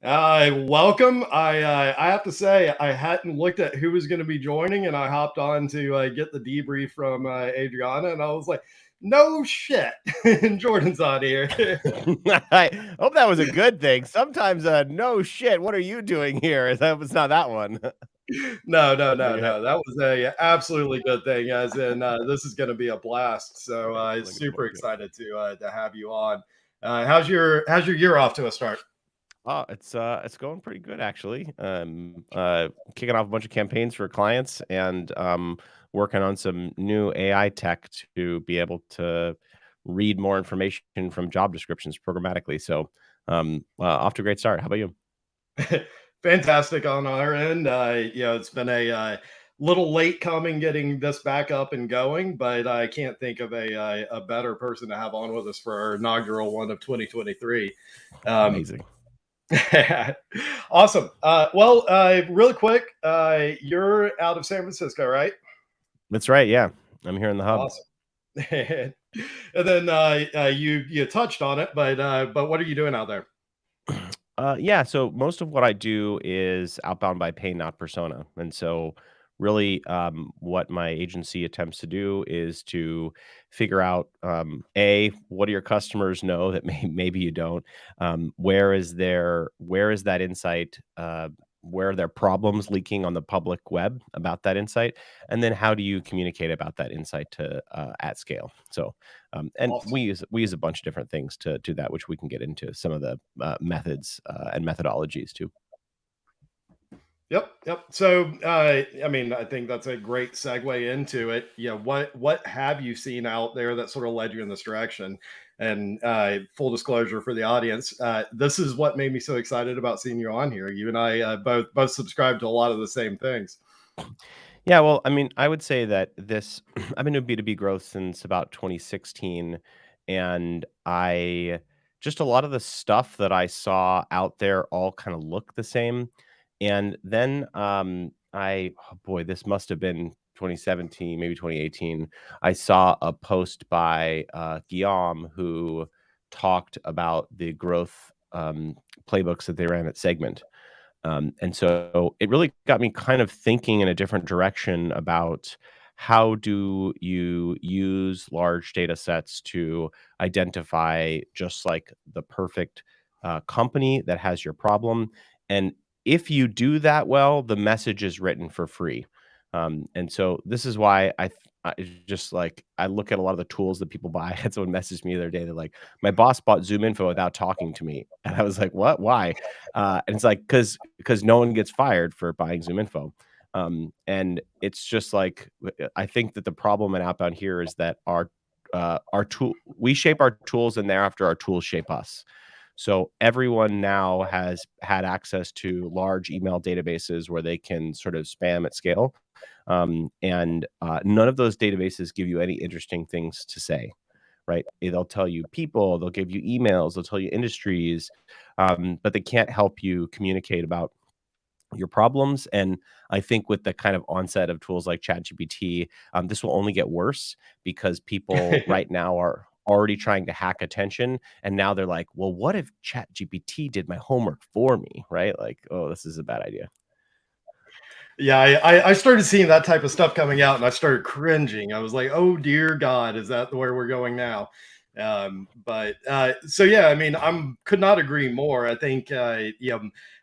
Welcome. I have to say I hadn't looked at who was going to be joining, and I hopped on to get the debrief from Adriana, and I was like, "No shit," and Jordan's on here. I hope that was a good thing. Sometimes, no shit. What are you doing here? That was not that one. No, no, no, Yeah, no. That was a absolutely good thing. As in, this is going to be a blast. So, looking super forward to it. excited to have you on. How's your year off to a start? Oh, it's going pretty good actually. Kicking off a bunch of campaigns for clients and working on some new AI tech to be able to read more information from job descriptions programmatically. So, off to a great start. How about you? Fantastic on our end. It's been a little late coming getting this back up and going, but I can't think of a better person to have on with us for our inaugural one of 2023. Um, Amazing. awesome. Really quick, you're out of San Francisco, right? That's right. Yeah, I'm here in the hub. Awesome. And then you touched on it, but what are you doing out there? Yeah, so most of what I do is outbound by pay, not persona. And so, really, what my agency attempts to do is to figure out a what do your customers know that maybe you don't. Where is that insight? Where are there problems leaking on the public web about that insight? And then how do you communicate about that insight to at scale? So and Awesome. we use a bunch of different things to do that, which we can get into some of the methods and methodologies too. Yep, yep. So, I mean, I think that's a great segue into it. Yeah, what have you seen out there that sort of led you in this direction? And full disclosure for the audience, this is what made me so excited about seeing you on here. You and I both subscribe to a lot of the same things. Yeah, well, I mean, I would say that this I've been doing B2B growth since about 2016, and I just a lot of the stuff that I saw out there all kind of look the same. And then oh boy, this must have been 2017, maybe 2018. I saw a post by Guillaume who talked about the growth playbooks that they ran at Segment. And so it really got me kind of thinking in a different direction about how do you use large data sets to identify just like the perfect company that has your problem. And if you do that well, the message is written for free. And so this is why I it's just like I look at a lot of the tools that people buy. And someone messaged me the other day. They're like, "My boss bought Zoom Info without talking to me," and I was like, "What? Why?" And it's like because no one gets fired for buying Zoom Info. And it's just like I think that the problem in outbound here is that our tool we shape our tools and thereafter our tools shape us. So everyone now has had access to large email databases where they can sort of spam at scale. And none of those databases give you any interesting things to say, right? They'll tell you people, they'll give you emails, they'll tell you industries, but they can't help you communicate about your problems. And I think with the kind of onset of tools like ChatGPT, this will only get worse because people right now are already trying to hack attention. And now they're like, well, what if ChatGPT did my homework for me? Right? Like, oh, this is a bad idea. Yeah, I started seeing that type of stuff coming out, and I started cringing. I was like, "Oh dear God, is that where we're going now?" So yeah, I mean, I'm could not agree more. I think a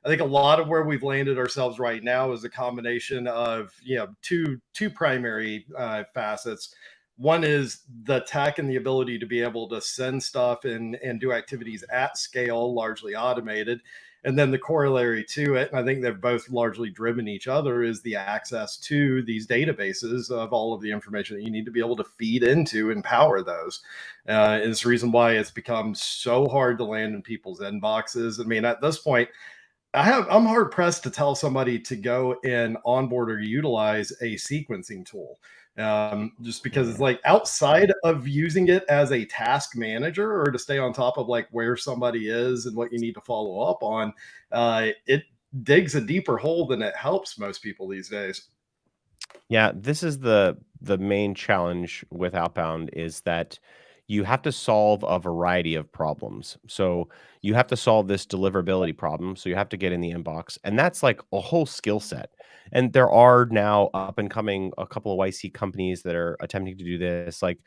lot of where we've landed ourselves right now is a combination of two primary facets. One is the tech and the ability to be able to send stuff and do activities at scale, largely automated, and then the corollary to it, and I think they've both largely driven each other, is the access to these databases of all of the information that you need to be able to feed into and power those. It's the reason why it's become so hard to land in people's inboxes. I mean, at this point, I'm hard pressed to tell somebody to go and onboard or utilize a sequencing tool. Just because it's Yeah. like outside of using it as a task manager or to stay on top of like where somebody is and what you need to follow up on, it digs a deeper hole than it helps most people these days. Yeah, this is the main challenge with outbound is that you have to solve a variety of problems. So you have to solve this deliverability problem. So you have to get in the inbox, and that's like a whole skill set. And there are now up and coming a couple of YC companies that are attempting to do this, like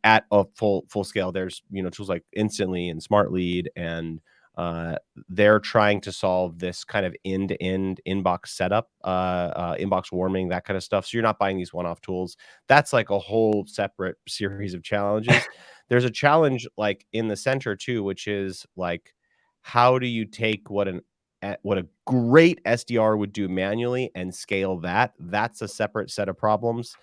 at a full scale. There's tools like Instantly and Smart Lead, and uh, they're trying to solve this kind of end-to-end inbox setup, inbox warming, that kind of stuff. So you're not buying these one-off tools. That's like a whole separate series of challenges. There's a challenge like in the center too, which is like, how do you take what a great SDR would do manually and scale that? That's a separate set of problems.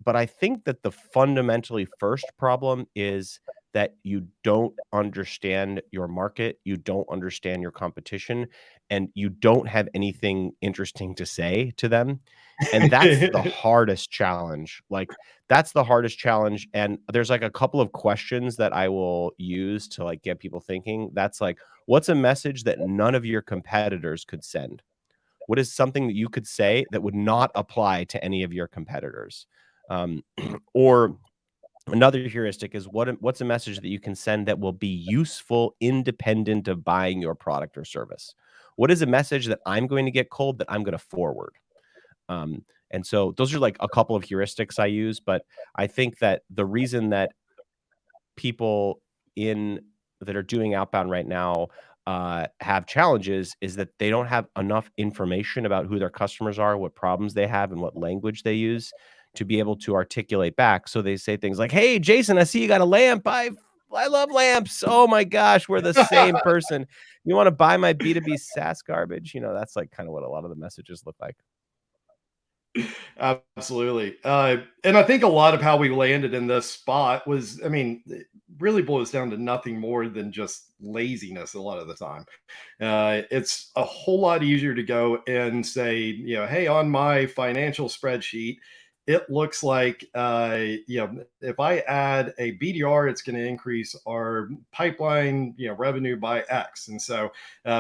But I think that the fundamentally first problem is that you don't understand your market, you don't understand your competition, and you don't have anything interesting to say to them. And that's the hardest challenge. Like, that's the hardest challenge. And there's like a couple of questions that I will use to like get people thinking. That's like, what's a message that none of your competitors could send? What is something that you could say that would not apply to any of your competitors? Um, or another heuristic is what's a message that you can send that will be useful independent of buying your product or service? What is a message that I'm going to get cold that I'm going to forward? And so those are like a couple of heuristics I use, but I think that the reason that people in that are doing outbound right now have challenges is that they don't have enough information about who their customers are, what problems they have, and what language they use to be able to articulate back. So they say things like, "Hey, Jason, I see you got a lamp. I love lamps. Oh my gosh, we're the same person. You want to buy my B2B SaaS garbage?" That's like kind of what a lot of the messages look like. Absolutely. And I think a lot of how we landed in this spot was, I mean, it really boils down to nothing more than just laziness a lot of the time. It's a whole lot easier to go and say, hey, on my financial spreadsheet, it looks like, if I add a BDR, it's going to increase our pipeline, revenue by X. And so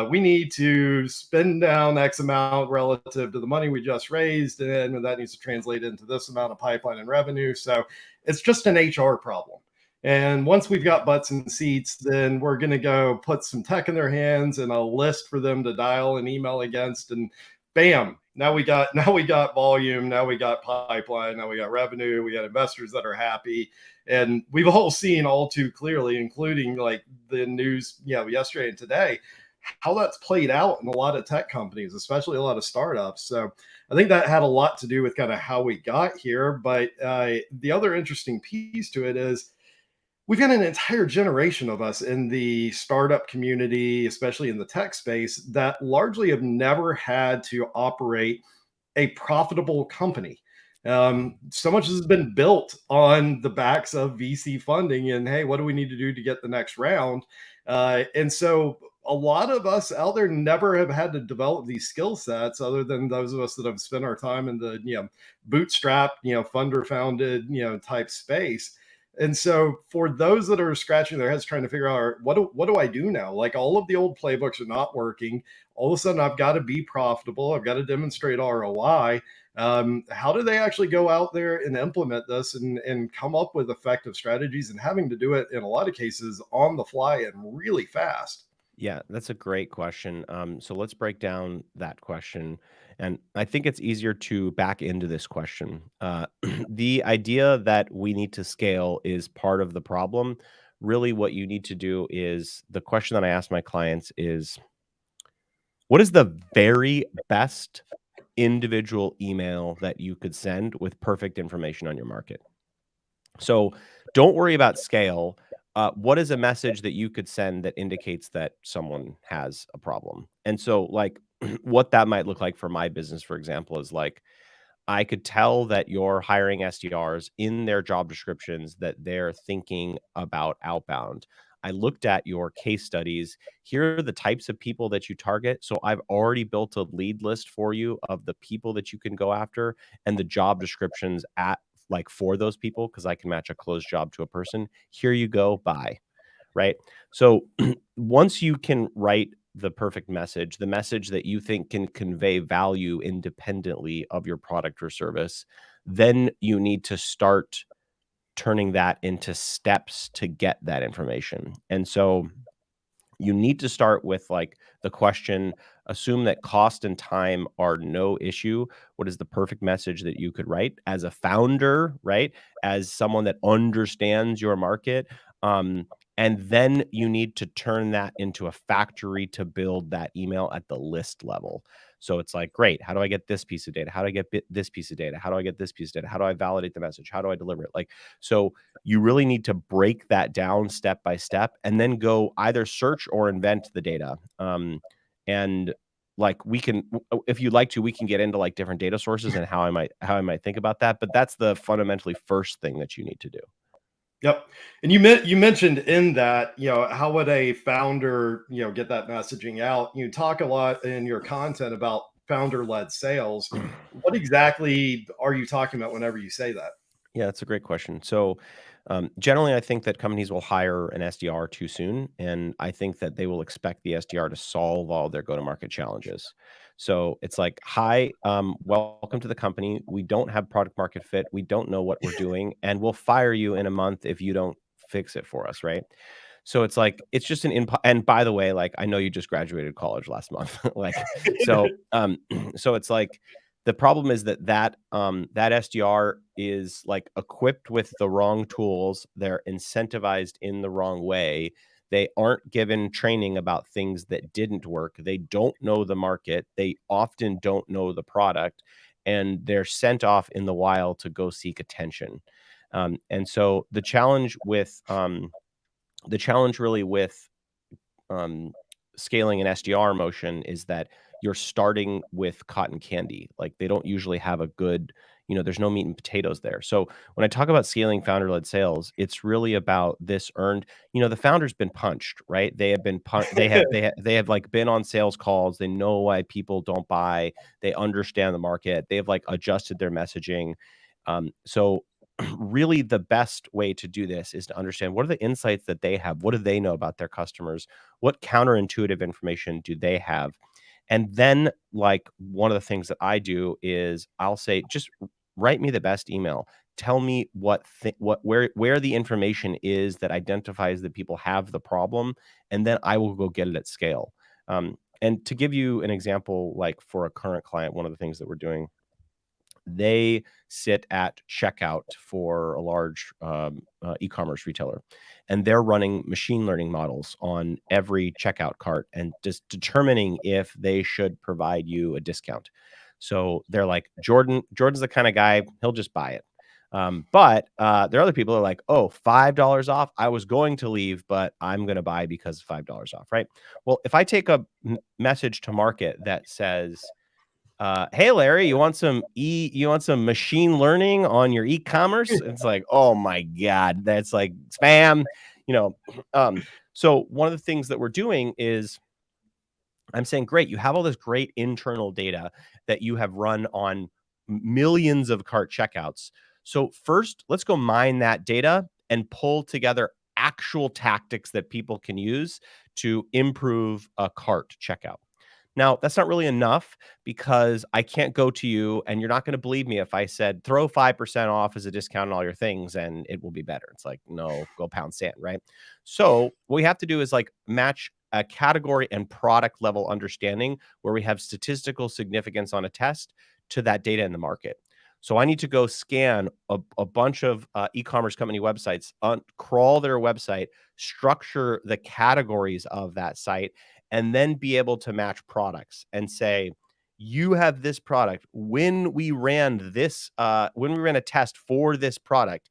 we need to spend down X amount relative to the money we just raised. And that needs to translate into this amount of pipeline and revenue. So it's just an HR problem. And once we've got butts and seats, then we're going to go put some tech in their hands and a list for them to dial and email against. And bam, now we got volume, now we got pipeline, now we got revenue, we got investors that are happy. And we've all seen all too clearly, including like the news, yesterday and today, how that's played out in a lot of tech companies, especially a lot of startups. So I think that had a lot to do with kind of how we got here. But the other interesting piece to it is we've got an entire generation of us in the startup community, especially in the tech space, that largely have never had to operate a profitable company. So much has been built on the backs of VC funding, and hey, what do we need to do to get the next round? And so a lot of us out there never have had to develop these skill sets, other than those of us that have spent our time in the bootstrap, funder founded, type space. And so for those that are scratching their heads trying to figure out what do I do now? Like all of the old playbooks are not working. All of a sudden I've got to be profitable. I've got to demonstrate ROI. How do they actually go out there and implement this and come up with effective strategies, and having to do it in a lot of cases on the fly and really fast? Yeah, that's a great question. So let's break down that question. And I think it's easier to back into this question. The idea that we need to scale is part of the problem. Really, what you need to do is the question that I ask my clients is, what is the very best individual email that you could send with perfect information on your market? So don't worry about scale. What is a message that you could send that indicates that someone has a problem? And so, like, what that might look like for my business, for example, is like, I could tell that you're hiring SDRs in their job descriptions that they're thinking about outbound. I looked at your case studies. Here are the types of people that you target. So I've already built a lead list for you of the people that you can go after and the job descriptions at like for those people because I can match a closed job to a person. Here you go. Bye. Right. So once you can write the perfect message, the message that you think can convey value independently of your product or service, then you need to start turning that into steps to get that information. And so you need to start with like the question, assume that cost and time are no issue. What is the perfect message that you could write as a founder, right? As someone that understands your market. Um, and then you need to turn that into a factory to build that email at the list level. So it's like, great, how do I get this piece of data? How do I get this piece of data? How do I get this piece of data? How do I validate the message? How do I deliver it? Like, so you really need to break that down step by step and then go either search or invent the data. And like we can, if you'd like to, we can get into like different data sources and how I might think about that. But that's the fundamentally first thing that you need to do. Yep. And you mentioned in that, how would a founder, get that messaging out? You talk a lot in your content about founder-led sales. What exactly are you talking about whenever you say that? Yeah, that's a great question. So, generally, I think that companies will hire an SDR too soon, and I think that they will expect the SDR to solve all their go-to-market challenges. So it's like, "Hi, welcome to the company. We don't have product market fit. We don't know what we're doing, and we'll fire you in a month if you don't fix it for us." Right? So it's like it's just an input. And by the way, like I know you just graduated college last month, like so. So it's like the problem is that SDR is like equipped with the wrong tools. They're incentivized in the wrong way. They aren't given training about things that didn't work. They don't know the market. They often don't know the product, and they're sent off in the wild to go seek attention. And so the challenge really with um, scaling an SDR motion is that you're starting with cotton candy. Like they don't usually have a good, there's no meat and potatoes there. So when I talk about scaling founder-led sales, it's really about this earned, the founder's been punched, right? They have been they have like been on sales calls. They know why people don't buy. They understand the market. They have like adjusted their messaging. So really the best way to do this is to understand what are the insights that they have. What do they know about their customers? What counterintuitive information do they have? And then, like, one of the things that I do is I'll say, just write me the best email. Tell me where the information is that identifies that people have the problem, and then I will go get it at scale. And to give you an example, like for a current client, one of the things that we're doing, they sit at checkout for a large e-commerce retailer, and they're running machine learning models on every checkout cart and just determining if they should provide you a discount. So they're like, Jordan's the kind of guy, he'll just buy it. But there are other people who are like, oh, $5 off. I was going to leave, but I'm going to buy because $5 off, right? Well, if I take a message to market that says, hey Larry, you want some machine learning on your e-commerce? It's like, oh my God, that's like spam, you know. So one of the things that we're doing is I'm saying, great, you have all this great internal data that you have run on millions of cart checkouts. So first, let's go mine that data and pull together actual tactics that people can use to improve a cart checkout. Now, that's not really enough because I can't go to you and you're not going to believe me if I said throw 5% off as a discount on all your things and it will be better. It's like, no, go pound sand, right? So, what we have to do is like match a category and product level understanding where we have statistical significance on a test to that data in the market. So I need to go scan a bunch of e-commerce company websites, crawl their website, structure the categories of that site, and then be able to match products and say, you have this product. When we ran a test for this product,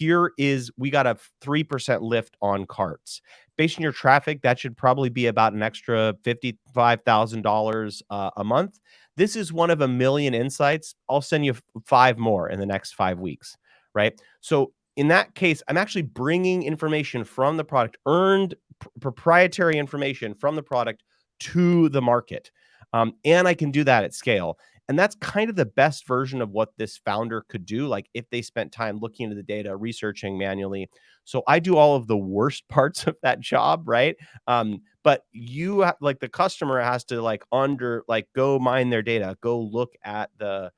we got a 3% lift on carts. Based on your traffic, that should probably be about an extra $55,000 a month. This is one of a million insights. I'll send you 5 more in the next 5 weeks, right? So in that case, I'm actually bringing information from the product, earned proprietary information from the product to the market. And I can do that at scale. And that's kind of the best version of what this founder could do, like if they spent time looking into the data, researching manually. So I do all of the worst parts of that job, right? But like the customer has to go mine their data, go look at the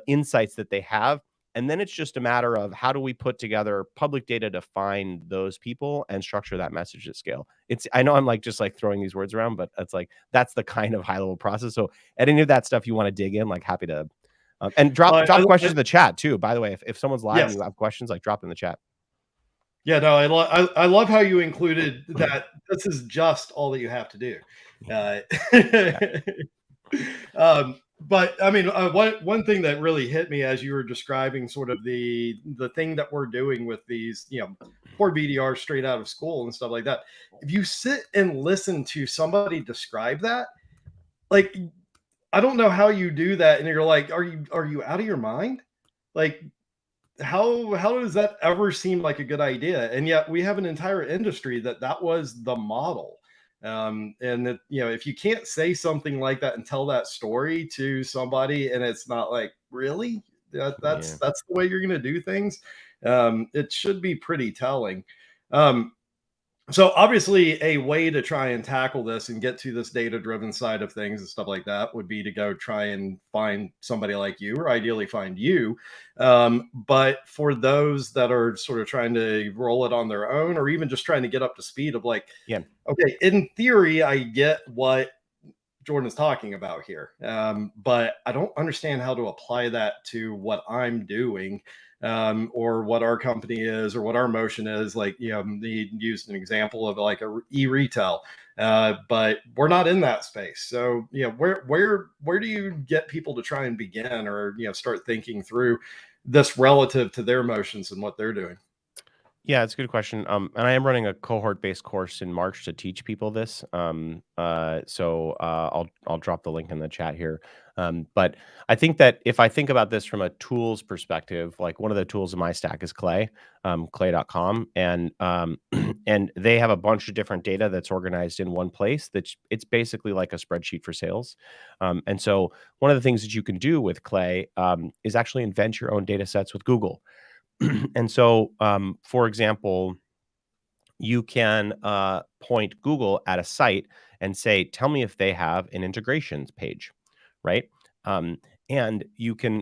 insights that they have, And then it's just a matter of how do we put together public data to find those people and structure that message at scale. I know I'm like just like throwing these words around, but it's like that's the kind of high level process. So at any of that stuff you want to dig in, like happy to and drop questions in the chat too. By the way, if someone's live and yes. you have questions, like drop in the chat. Yeah, no, I love how you included that this is just all that you have to do. Uh, but I mean, one thing that really hit me as you were describing sort of the thing that we're doing with these, poor BDR straight out of school and stuff like that. If you sit and listen to somebody describe that, like, I don't know how you do that, and you're like, are you out of your mind? Like, how does that ever seem like a good idea? And yet we have an entire industry that was the model. And that, if you can't say something like that and tell that story to somebody, and it's not like, really, that's the way you're going to do things, it should be pretty telling. So obviously a way to try and tackle this and get to this data driven side of things and stuff like that would be to go try and find somebody like you, or ideally find you. But for those that are sort of trying to roll it on their own, or even just trying to get up to speed of like, okay, in theory, I get what Jordan is talking about here, but I don't understand how to apply that to what I'm doing, or what our company is, or what our motion is. Like, they used an example of like a e-retail, but we're not in that space. So, where do you get people to try and begin, or start thinking through this relative to their motions and what they're doing? Yeah, it's a good question. And I am running a cohort-based course in March to teach people this. I'll drop the link in the chat here. But I think that if I think about this from a tools perspective, like one of the tools in my stack is Clay, clay.com, and and they have a bunch of different data that's organized in one place. It's basically like a spreadsheet for sales. And so one of the things that you can do with Clay is actually invent your own data sets with Google. And so, for example, you can point Google at a site and say, "Tell me if they have an integrations page," right? Um, and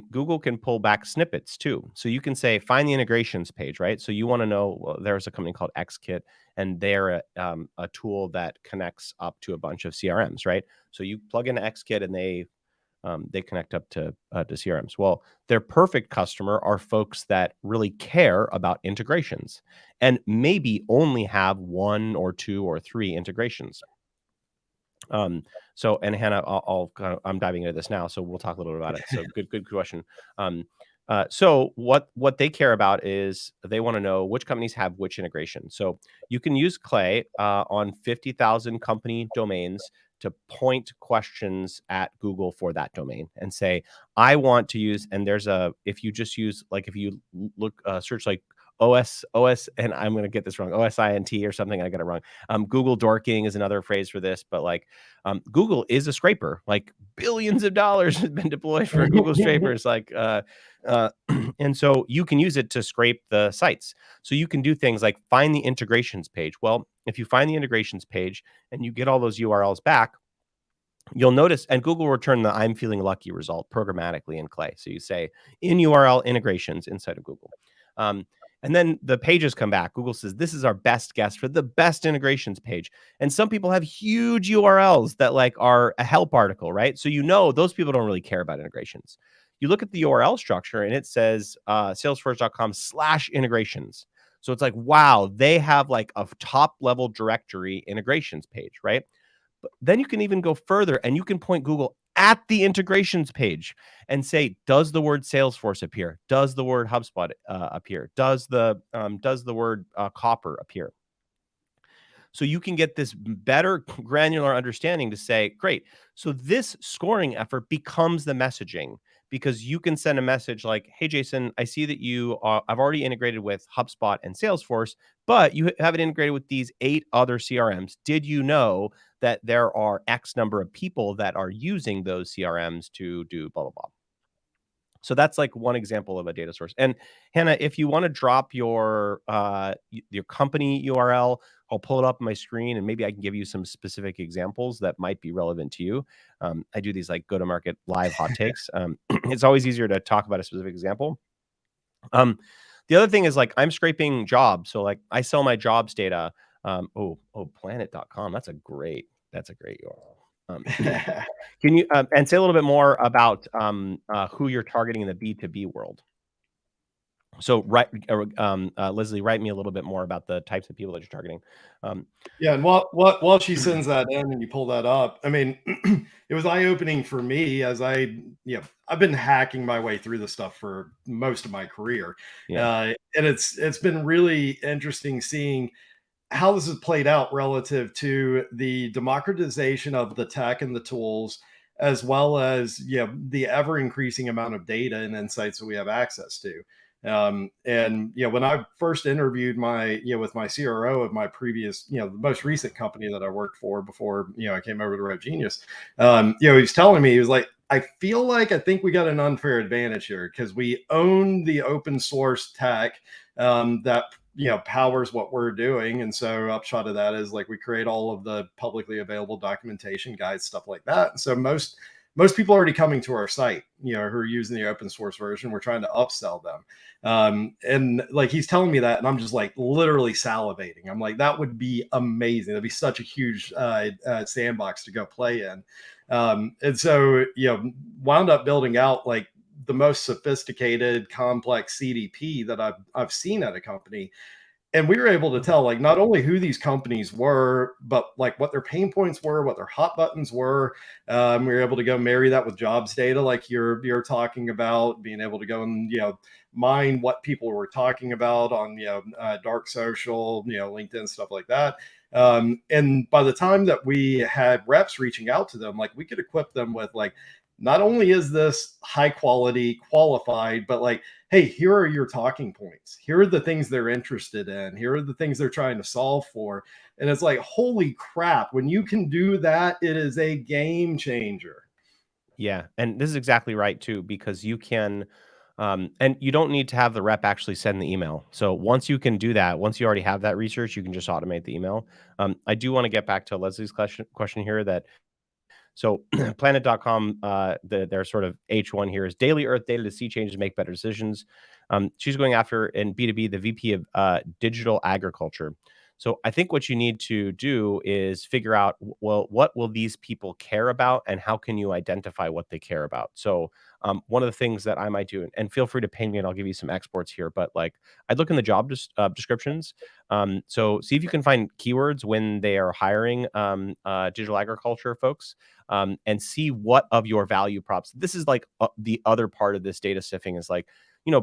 Google can pull back snippets too. So you can say, "Find the integrations page," right? So you want to know. Well, there's a company called XKit, and they're a tool that connects up to a bunch of CRMs, right? So you plug in XKit, and they connect up to CRMs. Well, their perfect customer are folks that really care about integrations and maybe only have one or two or three integrations. And Hannah, I'm diving into this now, so we'll talk a little bit about it. So good question. So what they care about is they want to know which companies have which integration. So you can use Clay on 50,000 company domains to point questions at Google for that domain and say, I want to use, and if you just use, like, if you look, search like OS, and I'm going to get this wrong, OSINT or something, I got it wrong. Google dorking is another phrase for this, but like, Google is a scraper. Like billions of dollars has been deployed for Google scrapers. And so you can use it to scrape the sites. So you can do things like find the integrations page. Well, if you find the integrations page and you get all those URLs back, you'll notice, and Google will return the "I'm feeling lucky" result programmatically in Clay. So you say in URL integrations inside of Google. And then the pages come back. Google says, this is our best guess for the best integrations page. And some people have huge URLs that like are a help article, right? So those people don't really care about integrations. You look at the URL structure and it says salesforce.com/integrations. So it's like, wow, they have like a top level directory integrations page, right? But then you can even go further and you can point Google at the integrations page and say, does the word Salesforce appear? Does the word HubSpot appear? Does the word Copper appear? So you can get this better granular understanding to say, great. So this scoring effort becomes the messaging, because you can send a message like, hey, Jason, I see that I've already integrated with HubSpot and Salesforce, but you have it integrated with these 8 other CRMs. Did you know that there are X number of people that are using those CRMs to do blah, blah, blah? So that's like one example of a data source. And Hannah, if you want to drop your company URL, I'll pull it up on my screen and maybe I can give you some specific examples that might be relevant to you. I do these like go to market live hot takes. It's always easier to talk about a specific example. Um, the other thing is like I'm scraping jobs. So like I sell my jobs data. Planet.com. That's a great URL. Can you and say a little bit more about who you're targeting in the B2B world? So, Leslie, write me a little bit more about the types of people that you're targeting. Um, Yeah, and while she sends that in and you pull that up, I mean, it was eye opening for me as I've been hacking my way through this stuff for most of my career, yeah, and it's been really interesting seeing how this has played out relative to the democratization of the tech and the tools, as well as the ever increasing amount of data and insights that we have access to. And when I first interviewed with my CRO of my previous, the most recent company that I worked for before, I came over to RevGenius, he was telling me, he was like, I think we got an unfair advantage here because we own the open source tech that powers what we're doing. And so upshot of that is like we create all of the publicly available documentation, guides, stuff like that. And so most people are already coming to our site, who are using the open source version. We're trying to upsell them. And like he's telling me that, and I'm just like literally salivating. I'm like, that would be amazing. That'd be such a huge sandbox to go play in. And so, wound up building out like the most sophisticated, complex CDP that I've seen at a company. And we were able to tell like not only who these companies were, but like what their pain points were, what their hot buttons were. We were able to go marry that with jobs data, like you're talking about, being able to go and mine what people were talking about on dark social, LinkedIn, stuff like that. And by the time that we had reps reaching out to them, like we could equip them with like not only is this high quality qualified, but like, hey, here are your talking points. Here are the things they're interested in. Here are the things they're trying to solve for. And it's like, holy crap, when you can do that, it is a game changer. yeah, and this is exactly right too, because you can, and you don't need to have the rep actually send the email. So once you can do that, once you already have that research, you can just automate the email. I do want to get back to Leslie's question here that so planet.com, their sort of H1 here is daily Earth data to see changes, make better decisions. She's going after in B2B, the VP of digital agriculture. So I think what you need to do is figure out, well, what will these people care about and how can you identify what they care about? So one of the things that I might do, and feel free to ping me and I'll give you some exports here, but like I'd look in the job descriptions. So see if you can find keywords when they are hiring digital agriculture folks, and see what of your value props. This is like the other part of this data sifting is like,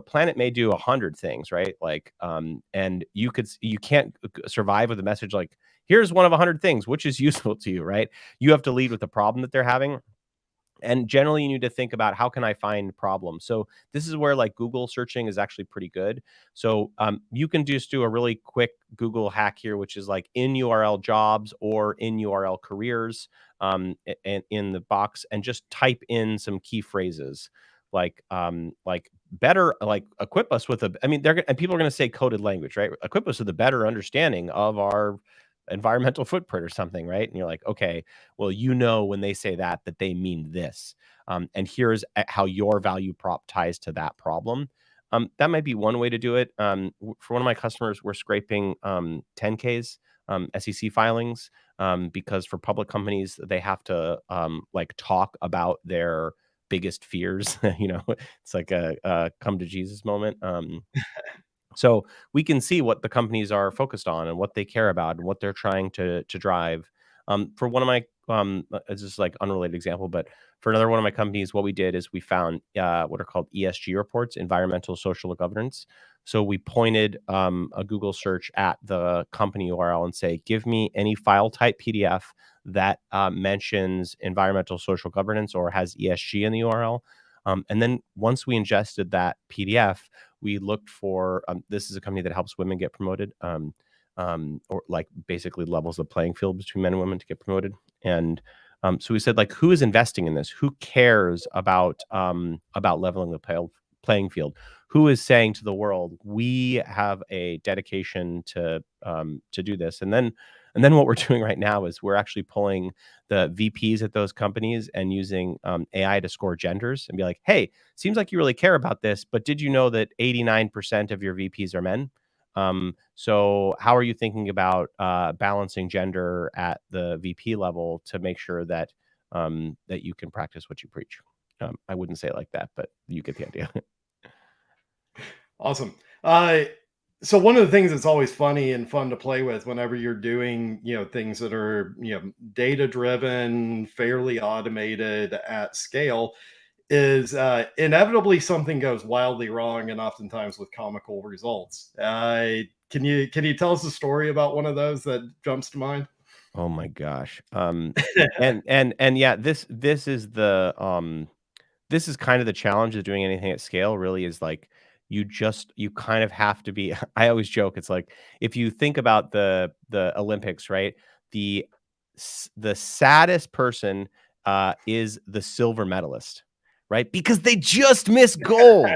Planet may do 100 things, right? Like, and you can't survive with a message like, here's one of 100 things, which is useful to you, right? You have to lead with the problem that they're having. And generally, you need to think about how can I find problems. So this is where like Google searching is actually pretty good. So you can just do a really quick Google hack here, which is like in URL jobs or in URL careers, and in the box, and just type in some key phrases like better, like equip us with a. I mean, and people are going to say coded language, right? Equip us with a better understanding of our environmental footprint or something, right? And you're like, okay, well, when they say that they mean this. And here's how your value prop ties to that problem. That might be one way to do it. For one of my customers, we're scraping 10Ks, SEC filings, because for public companies, they have to like talk about their biggest fears. It's like a come to Jesus moment. So we can see what the companies are focused on and what they care about and what they're trying to drive. For one of my, it's just like unrelated example, but for another one of my companies, what we did is we found what are called ESG reports, environmental, social, governance. So we pointed a Google search at the company URL and say, give me any file type PDF that mentions environmental, social, governance or has ESG in the URL. And then once we ingested that PDF, we looked for this is a company that helps women get promoted, or like basically levels the playing field between men and women to get promoted. And so we said, like, who is investing in this? Who cares about leveling the playing field? Who is saying to the world, we have a dedication to do this? And then And then what we're doing right now is we're actually pulling the VPs at those companies and using AI to score genders and be like, hey, seems like you really care about this, but did you know that 89% of your VPs are men? So how are you thinking about balancing gender at the VP level to make sure that that you can practice what you preach? I wouldn't say it like that, but you get the idea. Awesome. So one of the things that's always funny and fun to play with whenever you're doing, things that are, data driven, fairly automated at scale is inevitably something goes wildly wrong and oftentimes with comical results. Can you tell us a story about one of those that jumps to mind? Oh my gosh. And yeah, this is the this is kind of the challenge of doing anything at scale really is like you kind of have to be I always joke it's like if you think about the Olympics, right? The the saddest person is the silver medalist, right? Because they just missed gold.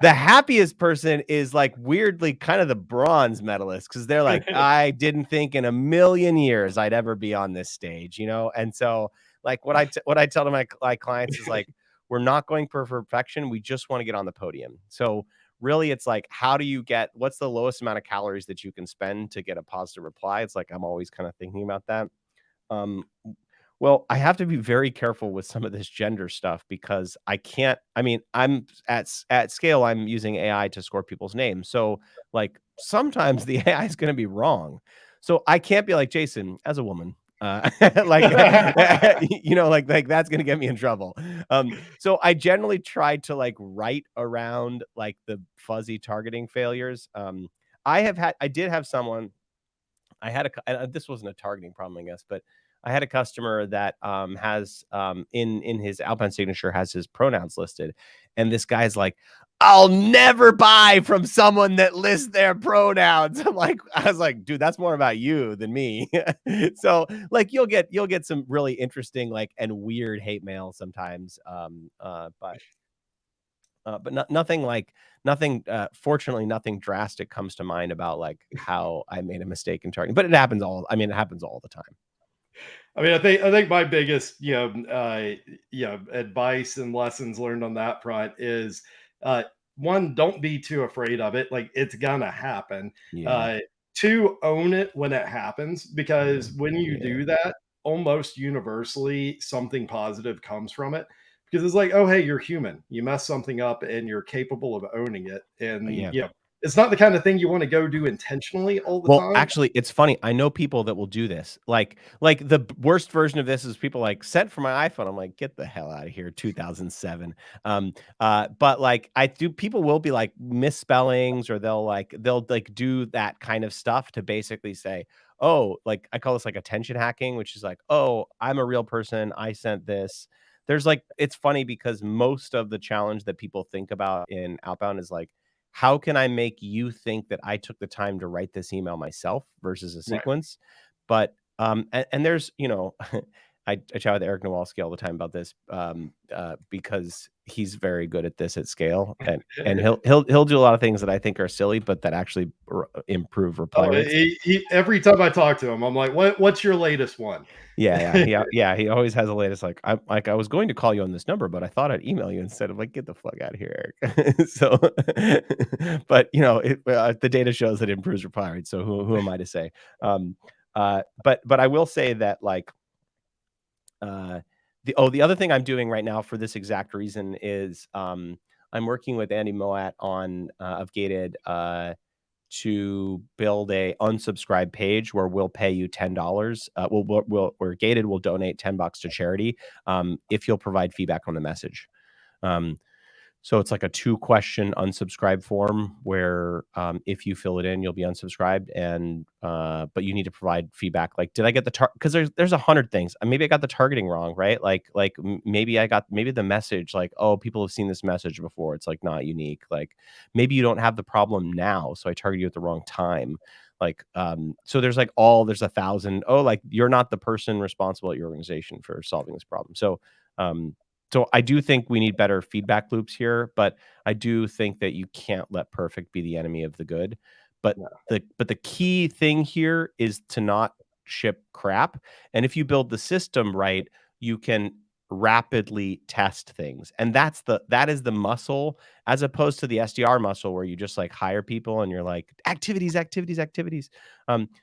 The happiest person is, like, weirdly kind of the bronze medalist because 'cause they're like, "I didn't think in a million years I'd ever be on this stage," you know? And so, like, what I tell to my clients is, like, "We're not going for perfection, we just wanna get on the podium." So, really, it's like, how do you get what's the lowest amount of calories that you can spend to get a positive reply? It's like, I'm always kinda thinking about that. Um, well, I have to be very careful with some of this gender stuff because I can't I mean, I'm at scale, I'm using AI to score people's names. So, like, sometimes the AI is gonna be wrong. So, I can't be like, "Jason, as a woman," like, like, that's gonna get me in trouble. So I generally try to, like, write around, like, the fuzzy targeting failures. I did have someone I had this wasn't a targeting problem, I guess, but I had a customer that has in his outbound signature has his pronouns listed, and this guy's like, "I'll never buy from someone that lists their pronouns." I was like, dude, that's more about you than me. So like you'll get some really interesting like and weird hate mail sometimes. But nothing like nothing, fortunately, nothing drastic comes to mind about, like, how I made a mistake in targeting, but it happens all the time. I mean, I think my biggest, advice and lessons learned on that front is, uh, one, don't be too afraid of it. Like it's gonna happen. Yeah, Uh, Two, own it when it happens because when you yeah, do that, almost universally something positive comes from it. Because it's like, oh hey, you're human. You mess something up and you're capable of owning it. And yeah. it's not the kind of thing you want to go do intentionally all the Well, time. actually, it's funny. I know people that will do this. Worst version of this is people like sent for my iPhone. I'm like, get the hell out of here, 2007. But like I do, people will be like misspellings, or they'll like do that kind of stuff to basically say, oh, like I call this like attention hacking, which is like, oh, I'm a real person. I sent this. There's like, it's funny because most of the challenge that people think about in outbound is like how can I make you think that I took the time to write this email myself versus a Right. sequence? But, and there's, I chat with Eric Nowalski all the time about this, because he's very good at this at scale, and he'll do a lot of things that I think are silly, but that actually improve reply Oh, rates. every time I talk to him, I'm like, "What's your latest one?" He always has the latest, I was going to call you on this number, but I thought I'd email you instead of like, "Get the fuck out of here, Eric." So, but, the data shows that it improves reply rate, so who am I to say? Um, but I will say that, like, the other thing I'm doing right now for this exact reason is, I'm working with Andy Moat on, of Gated, to build a unsubscribe page where we'll pay you $10. Where Gated will donate $10 to charity, if you'll provide feedback on the message. Um, so it's like a 2-question unsubscribe form where, if you fill it in, you'll be unsubscribed, and but you need to provide feedback. Like, did I get the because there's 100 things. Maybe I got the targeting wrong, right? Maybe the message, like, oh, people have seen this message before. It's like not unique. Like maybe you don't have the problem now, so I targeted you at the wrong time. Like, so there's 1,000. Oh, like you're not the person responsible at your organization for solving this problem. Um, so I do think we need better feedback loops here, but I do think that you can't let perfect be the enemy of the good. But No. the key thing here is to not ship crap. And if you build the system right, you can rapidly test things. And that is the muscle, as opposed to the SDR muscle where you just like hire people and you're like activities, activities, activities.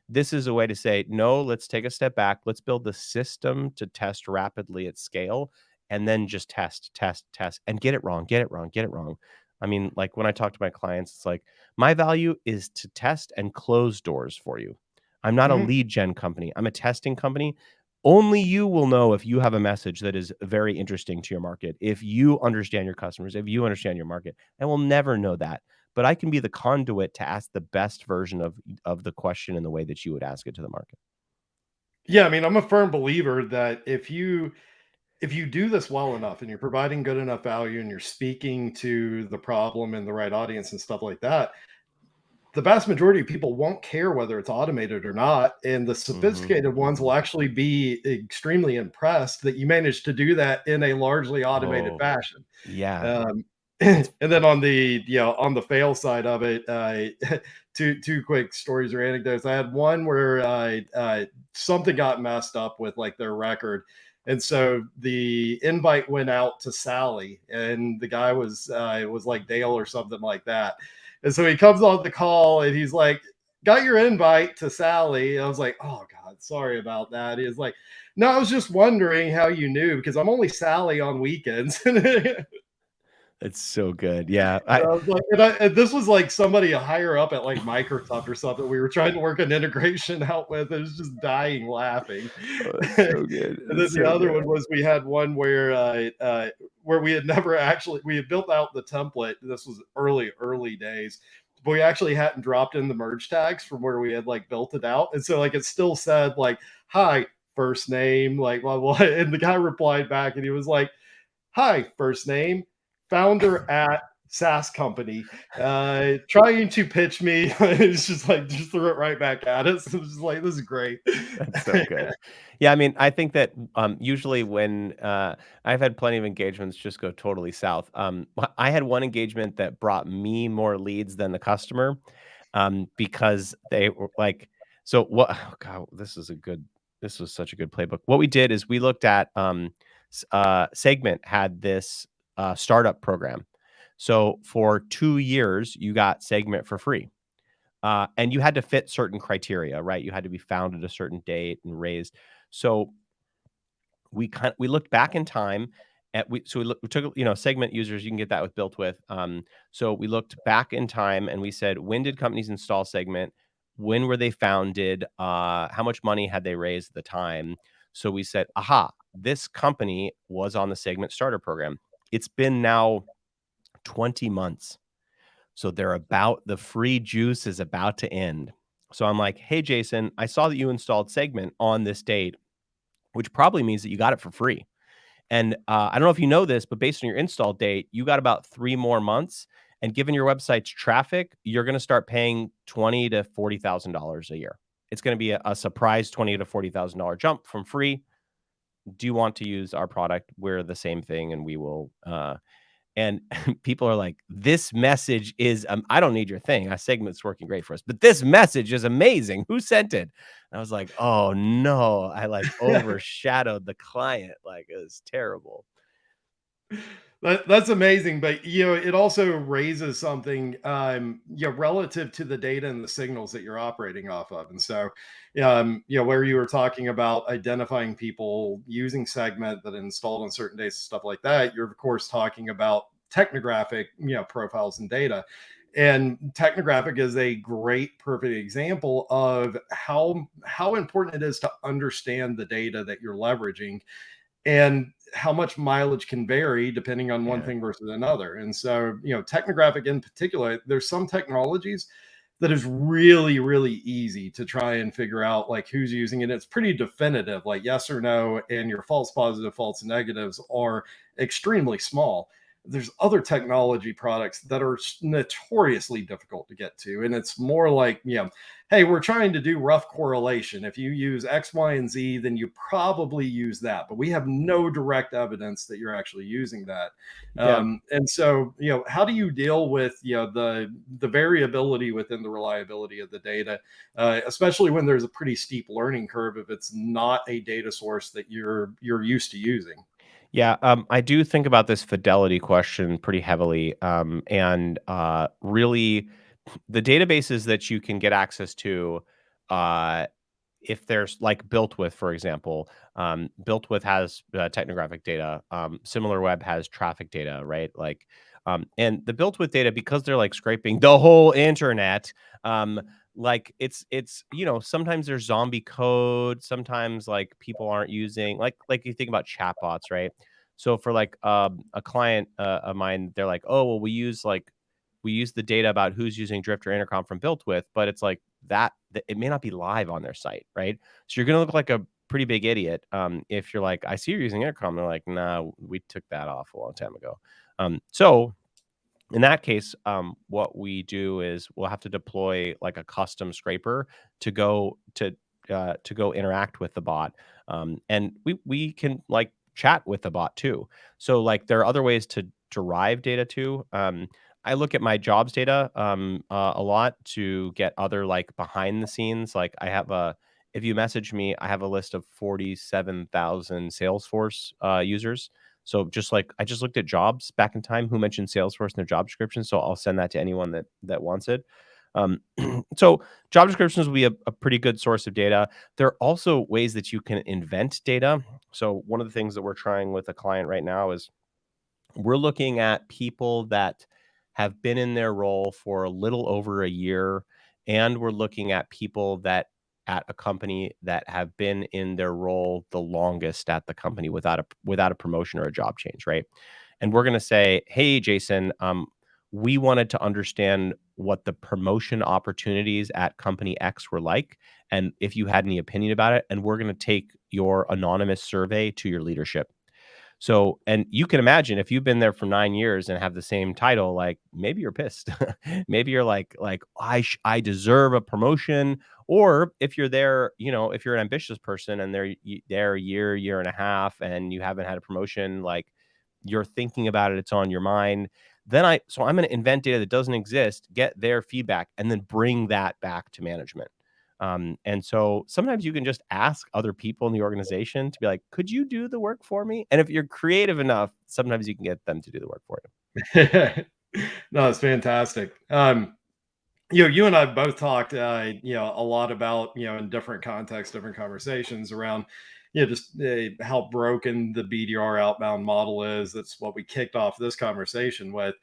This is a way to say, no, let's take a step back. Let's build the system to test rapidly at scale, and then just test, test, test, and get it wrong, get it wrong, get it wrong. I mean, like when I talk to my clients, it's like my value is to test and close doors for you. I'm not a Mhm. lead gen company. I'm a testing company. Only you will know if you have a message that is very interesting to your market, if you understand your customers, if you understand your market. I will never know that. But I can be the conduit to ask the best version of the question in the way that you would ask it to the market. Yeah, I mean, I'm a firm believer that if you do this well enough and you're providing good enough value and you're speaking to the problem and the right audience and stuff like that, the vast majority of people won't care whether it's automated or not. And the Mhm, sophisticated ones will mhm. actually be extremely impressed that you managed to do that in a largely automated Oh, fashion. yeah. Um, It's and then on the fail side of it, two quick stories or anecdotes. I had one where something got messed up with like their record, and so the invite went out to Sally, and the guy was like Dale or something like that. And so he comes on the call and he's like, "Got your invite to Sally." I was like, "Oh God, sorry about that." He's like, "No, I was just wondering how you knew because I'm only Sally on weekends." it's so good. Yeah. And I was like, and this was like somebody higher up at like Microsoft or something. We were trying to work an integration out with. It was just dying laughing. Oh, it's And so good. then It's the so other good. one was we had one where we had never actually we had built out the template. This was early days, but we actually hadn't dropped in the merge tags from where we had like built it out, and so like it still said like hi first name like blah blah, and the guy replied back and he was like hi, first name, founder at SaaS company, trying to pitch me. It's just like, just threw it right back at us. It was just like, this is great. That's so good. Yeah, I mean, I think that, usually when, I've had plenty of engagements just go totally south. I had one engagement that brought me more leads than the customer, because they were like so what oh god, this was such a good playbook. What we did is we looked at, Segment had this, startup program. So for 2 years, you got Segment for free. And you had to fit certain criteria, right? You had to be found at a certain date and raised. So we looked back in time at we took, Segment users, you can get that with built with. So we looked back in time and we said, when did companies install Segment? When were they founded? How much money had they raised at the time? So we said, aha, this company was on the Segment starter program. It's been now 20 months. So the free juice is about to end. So I'm like, "Hey, Jason, I saw that you installed Segment on this date, which probably means that you got it for free. And I don't know if you know this, but based on your install date, you got about 3 more months. And given your website's traffic, you're going to start paying $20,000 to $40,000 a year. It's going to be a surprise $20,000 to $40,000 jump from free. Do you want to use our product? We're the same thing, and we will and people are like, "This message is, I don't need your thing. Our segment's working great for us, but this message is amazing. Who sent it?" And I was like, "Oh no." I like overshadowed the client. Like it was terrible. That's amazing, but it also raises something, relative to the data and the signals that you're operating off of. And so, where you were talking about identifying people using Segment that installed on certain days and stuff like that, you're of course talking about technographic, profiles and data. And technographic is a great, perfect example of how important it is to understand the data that you're leveraging and how much mileage can vary depending on one Yeah. thing versus another. And so, technographic in particular, there's some technologies that is really, really easy to try and figure out like who's using it. It's pretty definitive, like yes or no, and your false positive, false negatives are extremely small. there's other technology products that are notoriously difficult to get to. And it's more like, hey, we're trying to do rough correlation. If you use X, Y, and Z, then you probably use that. But we have no direct evidence that you're actually using that. Yeah. And so, how do you deal with, the variability within the reliability of the data, especially when there's a pretty steep learning curve if it's not a data source that you're used to using? Yeah, I do think about this fidelity question pretty heavily, and really, the databases that you can get access to, uh, if there's like built with, for example, built with has technographic data. SimilarWeb has traffic data, right? Like, and the built with data, because they're like scraping the whole internet. Like sometimes there's zombie code. Sometimes like people aren't using like you think about chatbots, right? So for like a client of mine, they're like, oh well, we use the data about who's using Drift or Intercom from built with, but it's like it may not be live on their site, right? So you're gonna look like a pretty big idiot if you're like, I see you're using Intercom. They're like, nah, we took that off a long time ago. So in that case, what we do is we'll have to deploy like a custom scraper to go interact with the bot, and we can like chat with the bot too. So like there are other ways to derive data too. I look at my jobs data a lot to get other like behind the scenes. Like I have a if you message me, I have a list of 47,000 Salesforce users, so just like I just looked at jobs back in time who mentioned Salesforce in their job description, so I'll send that to anyone that wants it. Um, so job descriptions will be a pretty good source of data. There are also ways that you can invent data. So one of the things that we're trying with a client right now is we're looking at people that have been in their role for a little over a year, and we're looking at people that at a company that have been in their role the longest at the company without a promotion or a job change, right? And we're going to say, hey, Jason, we wanted to understand what the promotion opportunities at company X were like, and if you had any opinion about it, and we're going to take your anonymous survey to your leadership. So, and you can imagine if you've been there for 9 years and have the same title, like maybe you're pissed. Maybe you're like I deserve a promotion. Or if you're there, if you're an ambitious person and they're a year and a half and you haven't had a promotion, like you're thinking about it, it's on your mind. I'm going to invent data that doesn't exist, get their feedback, and then bring that back to management. And so sometimes you can just ask other people in the organization to be like, could you do the work for me? And if you're creative enough, sometimes you can get them to do the work for you. No, it's fantastic. You and I both talked, a lot about, in different contexts, different conversations around, just how broken the BDR outbound model is. That's what we kicked off this conversation with.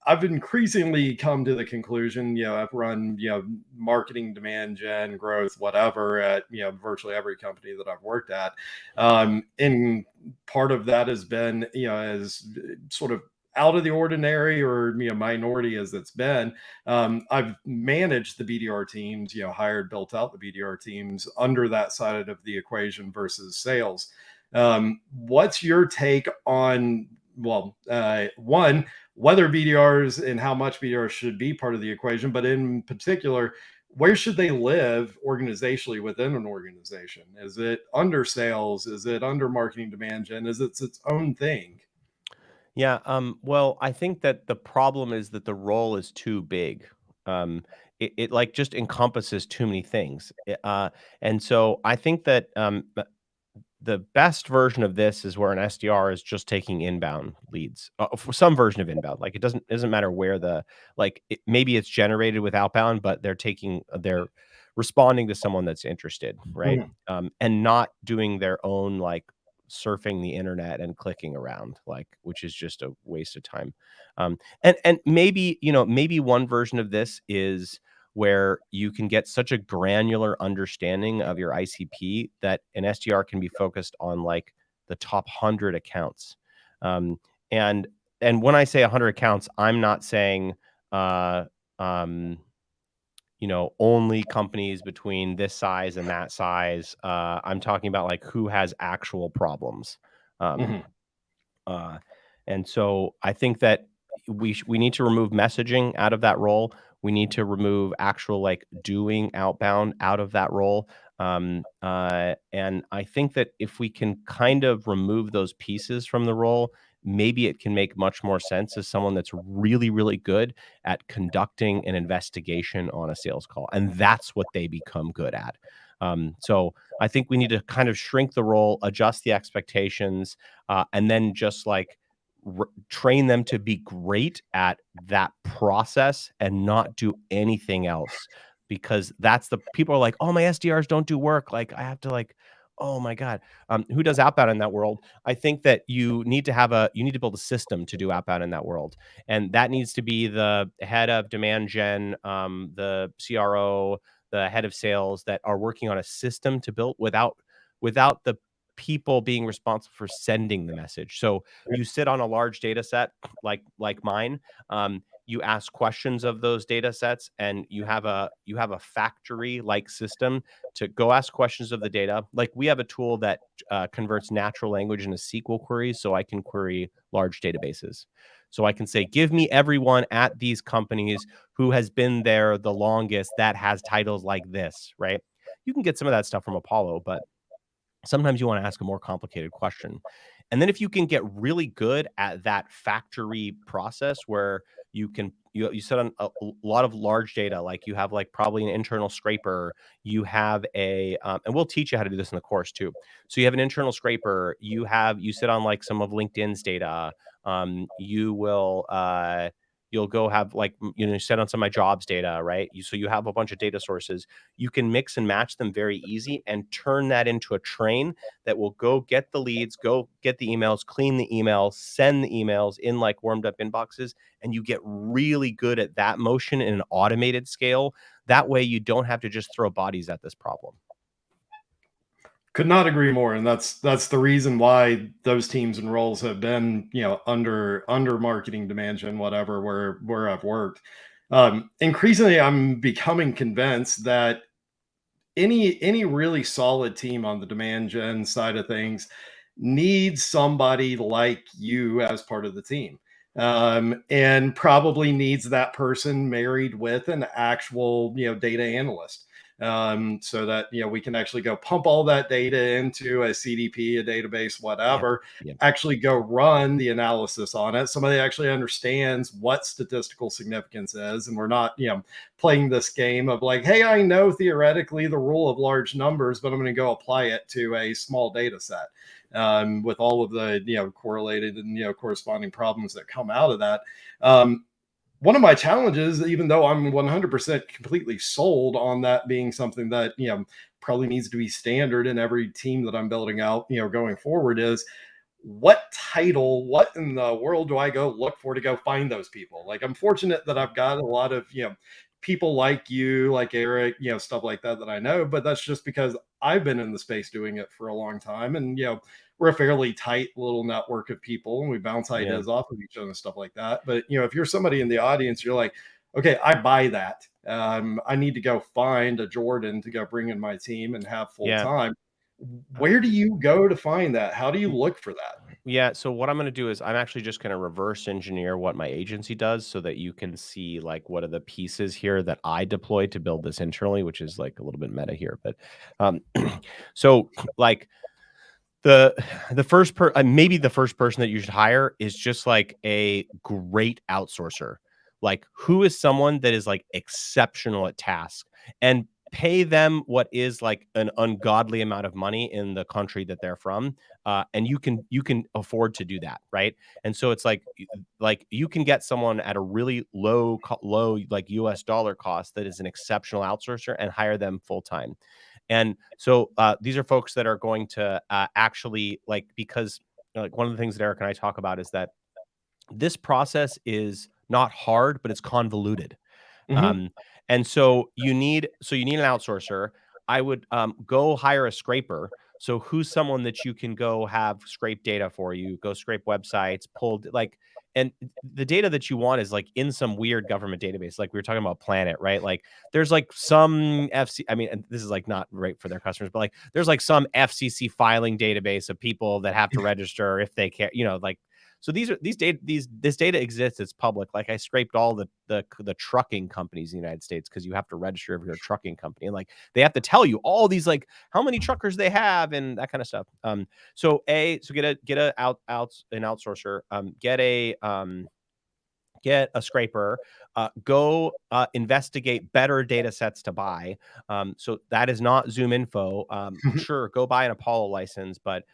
I've increasingly come to the conclusion, I've run, marketing, demand gen, growth, whatever at, virtually every company that I've worked at. And part of that has been, as sort of out of the ordinary or minority as it's been, I've managed the BDR teams, hired, built out the BDR teams under that side of the equation versus sales. What's your take on, well, one, whether BDRs and how much BDRs should be part of the equation, but in particular, where should they live organizationally within an organization? Is it under sales? Is it under marketing demand gen? Is it its own thing? Yeah. Well, I think that the problem is that the role is too big. It like just encompasses too many things. And so I think that the best version of this is where an SDR is just taking inbound leads, for some version of inbound. Like it doesn't matter where maybe it's generated with outbound, but they're responding to someone that's interested, right? Mhm. And not doing their own like surfing the internet and clicking around, like which is just a waste of time. And maybe one version of this is where you can get such a granular understanding of your ICP that an SDR can be focused on like the top 100 accounts. Um, and and when I say 100 accounts, I'm not saying uh, um, only companies between this size and that size. I'm talking about like who has actual problems. Um, Mhm. uh, And so I think that we need to remove messaging out of that role. We need to remove actual like doing outbound out of that role. And I think that if we can kind of remove those pieces from the role, maybe it can make much more sense as someone that's really, really good at conducting an investigation on a sales call. And that's what they become good at. So I think we need to kind of shrink the role, adjust the expectations, and then just like train them to be great at that process and not do anything else, because that's the people are like, oh, my SDRs don't do work, like I have to like, oh my god. Who does outbound in that world? I think that you need to build a system to do outbound in that world, and that needs to be the head of demand gen, the CRO, the head of sales, that are working on a system to build without the people being responsible for sending the message. So you sit on a large data set like mine. You ask questions of those data sets, and you have a factory like system to go ask questions of the data. Like we have a tool that converts natural language into SQL queries, so I can query large databases. So I can say, give me everyone at these companies who has been there the longest that has titles like this, right? You can get some of that stuff from Apollo, but sometimes you want to ask a more complicated question. And then if you can get really good at that factory process where you set on a lot of large data, like you have like probably an internal scraper, you have and we'll teach you how to do this in the course too. So you have an internal scraper, you sit on like some of LinkedIn's data, you will you'll go have like set on some of my jobs data, right? So you have a bunch of data sources. You can mix and match them very easy and turn that into a train that will go get the leads, go get the emails, clean the emails, send the emails in like warmed up inboxes. And you get really good at that motion in an automated scale. That way you don't have to just throw bodies at this problem. Could not agree more, and that's the reason why those teams and roles have been, under marketing demand gen, whatever, where I've worked. Increasingly, I'm becoming convinced that any really solid team on the demand gen side of things needs somebody like you as part of the team, and probably needs that person married with an actual data analyst, so that we can actually go pump all that data into a CDP, a database, Yeah. whatever, Yeah. actually go run the analysis on it. Somebody actually understands what statistical significance is, and we're not playing this game of like, hey, I know theoretically the rule of large numbers, but I'm going to go apply it to a small data set, with all of the correlated and corresponding problems that come out of that. One of my challenges, even though I'm 100% completely sold on that being something that probably needs to be standard in every team that I'm building out going forward, is what in the world do I go look for to go find those people? Like, I'm fortunate that I've got a lot of people like you, like Eric, stuff like that I know, but that's just because I've been in the space doing it for a long time, and we're a fairly tight little network of people, and we bounce Yeah. ideas off of each other and stuff like that. But if you're somebody in the audience, you're like, okay, I buy that. I need to go find a Jordan to go bring in my team and have full Yeah. time. Where do you go to find that? How do you look for that? Yeah, so what I'm gonna do is I'm actually just gonna reverse engineer what my agency does so that you can see like what are the pieces here that I deploy to build this internally, which is like a little bit meta here. But um so like the maybe the first person that you should hire is just like a great outsourcer. Like who is someone that is like exceptional at tasks, and pay them what is like an ungodly amount of money in the country that they're from, and you can afford to do that, right? And so it's like you can get someone at a really low like US dollar cost that is an exceptional outsourcer and hire them full time. And so these are folks that are going to actually like, because like one of the things that Eric and I talk about is that this process is not hard, but it's convoluted. Mm-hmm. Um, and so you need an outsourcer. I would go hire a scraper. So who's someone that you can go have scrape data for you, go scrape websites, like, and the data that you want is like in some weird government database. Like we were talking about Planet, right? Like there's like some I mean, and this is like not right for their customers, but like there's like some FCC filing database of people that have to register if they care, like So this data exists. It's public. Like I scraped all the trucking companies in the United States because you have to register if you're a trucking company, and like they have to tell you all these like how many truckers they have and that kind of stuff. So an outsourcer, get a scraper, go investigate better data sets to buy. So that is not Zoom Info. Sure, go buy an Apollo license, but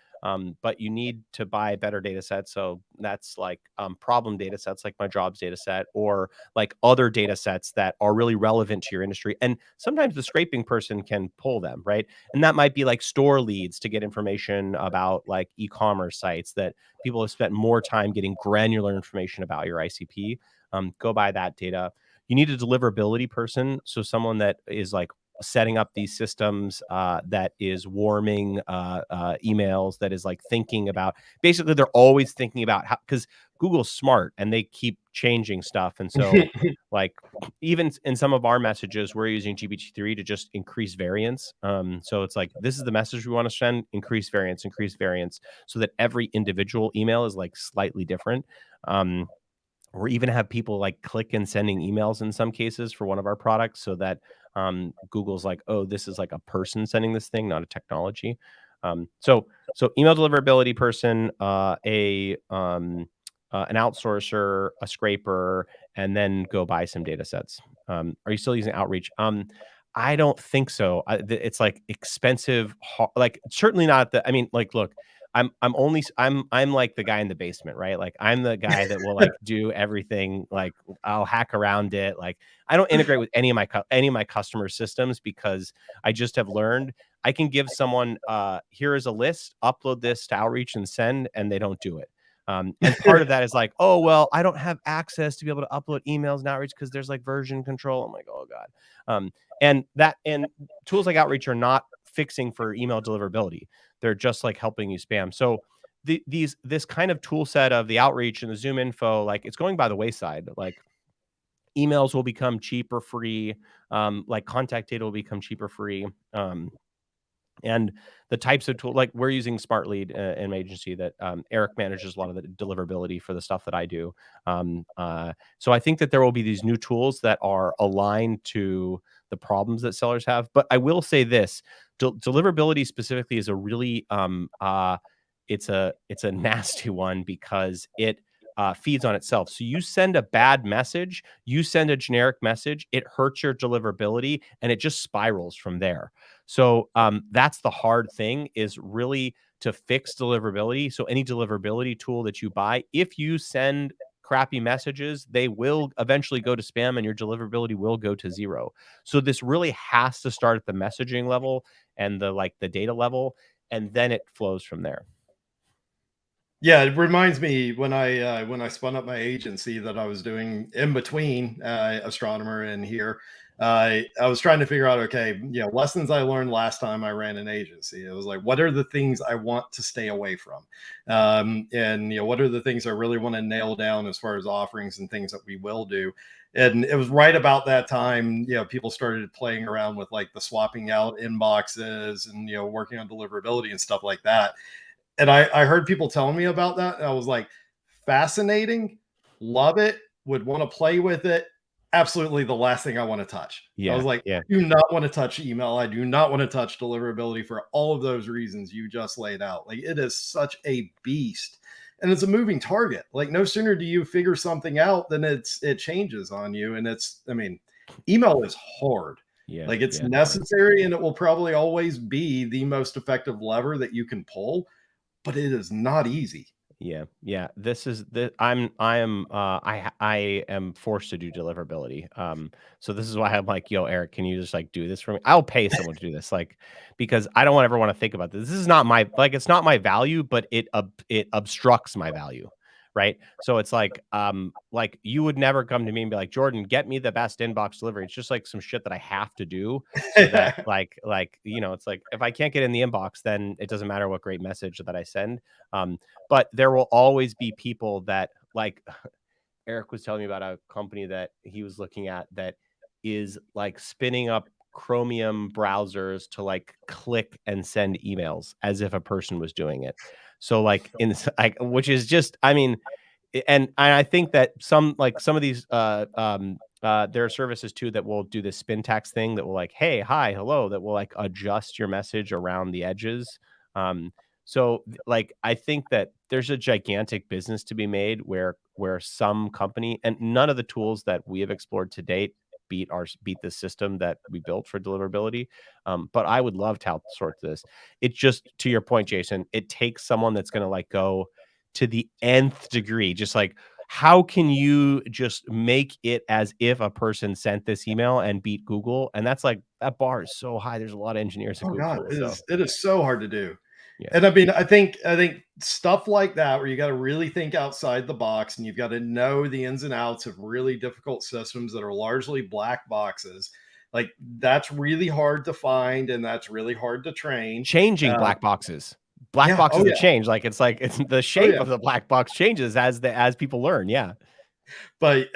you need to buy better data sets. So that's like problem data sets, like my jobs data set, or like other data sets that are really relevant to your industry. And sometimes the scraping person can pull them, right? And that might be like store leads to get information about like e-commerce sites that people have spent more time getting granular information about your ICP. Go buy that data. You need a deliverability person, so someone that is like setting up these systems, that is warming emails, that is like thinking about. Basically, they're always thinking about how, because Google's smart and they keep changing stuff, and so like even in some of our messages, we're using GPT-3 to just increase variance. So it's like this is the message we want to send: increase variance, so that every individual email is like slightly different. Or even have people like click and sending emails in some cases for one of our products, so that Google's like, oh, this is like a person sending this thing, not a technology. So email deliverability person, an outsourcer, a scraper, and then go buy some data sets. Are you still using Outreach? I don't think so. It's like expensive, like certainly not the. I mean, like, look, I'm like the guy in the basement, right? Like I'm the guy that will like do everything. Like I'll hack around it. Like I don't integrate with any of my customer systems because I just have learned I can give someone here is a list, upload this to Outreach and send, and they don't do it. And part of that is like, oh well, I don't have access to be able to upload emails and Outreach because there's like version control. I'm like, oh god. And tools like Outreach are not fixing for email deliverability. They're just like helping you spam. So this kind of tool set of the Outreach and the Zoom Info, like it's going by the wayside. Like emails will become cheap or free. Like contact data will become cheap or free. And the types of tool, like we're using Smart Lead in my agency, that Eric manages a lot of the deliverability for the stuff that I do. So I think that there will be these new tools that are aligned to the problems that sellers have. But I will say this: deliverability specifically is a really it's a nasty one because it feeds on itself. So you send a bad message, you send a generic message, it hurts your deliverability, and it just spirals from there. So that's the hard thing, is really to fix deliverability. So any deliverability tool that you buy, if you send crappy messages, they will eventually go to spam and your deliverability will go to zero. So this really has to start at the messaging level and the data level, and then it flows from there. Yeah, it reminds me when I spun up my agency that I was doing in between astronomer and here. I was trying to figure out, okay, lessons I learned last time I ran an agency. It was like, what are the things I want to stay away from, and what are the things I really want to nail down as far as offerings and things that we will do. And it was right about that time, people started playing around with like the swapping out inboxes and working on deliverability and stuff like that. And I heard people telling me about that, and I was like, fascinating, love it, would want to play with it. Absolutely the last thing I want to touch. I Yeah, was like, yeah, I do not want to touch email. I do not want to touch deliverability for all of those reasons you just laid out. Like it is such a beast. And it's a moving target. Like no sooner do you figure something out than it changes on you. And email is hard. yeah, Like it's yeah, yeah. necessary and it will probably always be the most effective lever that you can pull, but it is not easy. Yeah, yeah. This is the I am I am forced to do deliverability. So this is why I'm like, yo, Eric, can you just like do this for me? I'll pay someone to do this, like, because I don't ever want to think about this. This is not my, like, it's not my value, but it obstructs my value, right? So it's like you would never come to me and be like, Jordan, get me the best inbox delivery. It's just like some shit that I have to do, so that it's like if I can't get in the inbox, then it doesn't matter what great message that I send. But there will always be people that, like, Eric was telling me about a company that he was looking at that is like spinning up Chromium browsers to like click and send emails as if a person was doing it. So like in like, which is just, I mean, and I think that some of these there are services too that will do this spin tax thing that will like, hey, hi, hello, that will like adjust your message around the edges. Um, like I think that there's a gigantic business to be made where some company, and none of the tools that we have explored to date beat the system that we built for deliverability. But I would love to outsource this. It just, to your point, Jason, it takes someone that's going to like go to the nth degree. Just like, how can you just make it as if a person sent this email and beat Google? And that's like, that bar is so high. There's a lot of engineers at Oh God, Google. So it is so hard to do. yeah, And I mean, I think stuff like that where you got to really think outside the box and you've got to know the ins and outs of really difficult systems that are largely black boxes. Like that's really hard to find and that's really hard to train. changing Uh, black yeah. boxes Oh that yeah. change. Like it's the Oh shape yeah. of the black box changes as people learn. Yeah. But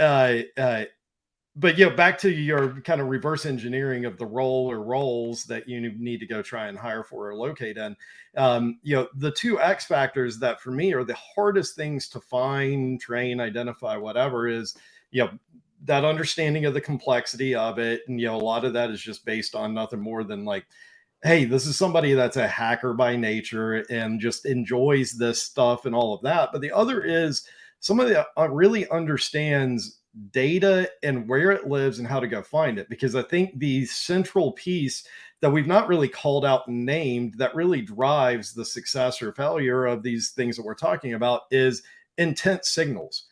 back to your kind of reverse engineering of the role or roles that you need to go try and hire for or locate in. The two X factors that for me are the hardest things to find, train, identify, whatever is, that understanding of the complexity of it. And, a lot of that is just based on nothing more than like, hey, this is somebody that's a hacker by nature and just enjoys this stuff and all of that. But the other is somebody that really understands data and where it lives and how to go find it. Because I think the central piece that we've not really called out and named that really drives the success or failure of these things that we're talking about is intent signals.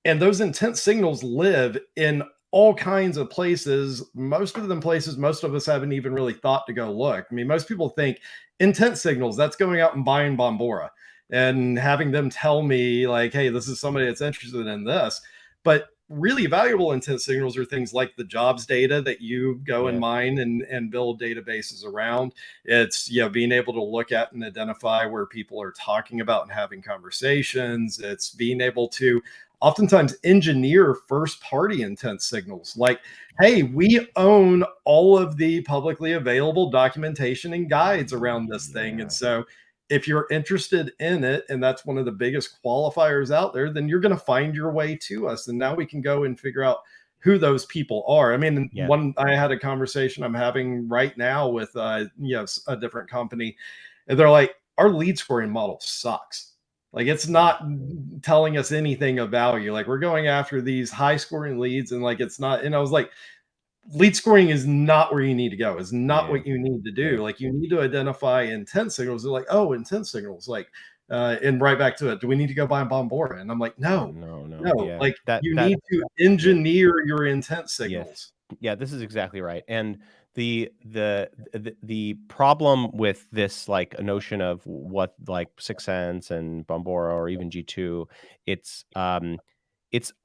And those intent signals live in all kinds of places. Most of them places most of us haven't even really thought to go look. I mean, most people think intent signals, that's going out and buying Bombora and having them tell me, like, hey, this is somebody that's interested in this. But really valuable intent signals are things like the jobs data that you go and Yeah. mine and build databases around. It's being able to look at and identify where people are talking about and having conversations. It's being able to oftentimes engineer first party intent signals like, hey, we own all of the publicly available documentation and guides around this thing. And Yeah. so if you're interested in it, and that's one of the biggest qualifiers out there, then you're going to find your way to us. And now we can go and figure out who those people are. I mean, Yeah. I had a conversation I'm having right now with a different company, and they're like, our lead scoring model sucks. Like it's Yeah. not telling us anything of value. Like we're going after these high scoring leads and like it's not. And I was like, lead scoring is not where you need to go. It's not Yeah. what you need to Yeah. do. Like you need to identify intent signals. They're like, oh, intent signals. Like, and right back to it. Do we need to go buy Bombora? And I'm like, no, No, no. no. Yeah. Like you That need to yeah. engineer your intent Yes. signals. Yeah, this is exactly right. And the problem with this like a notion of what like Six Sense and Bombora or even G2, it's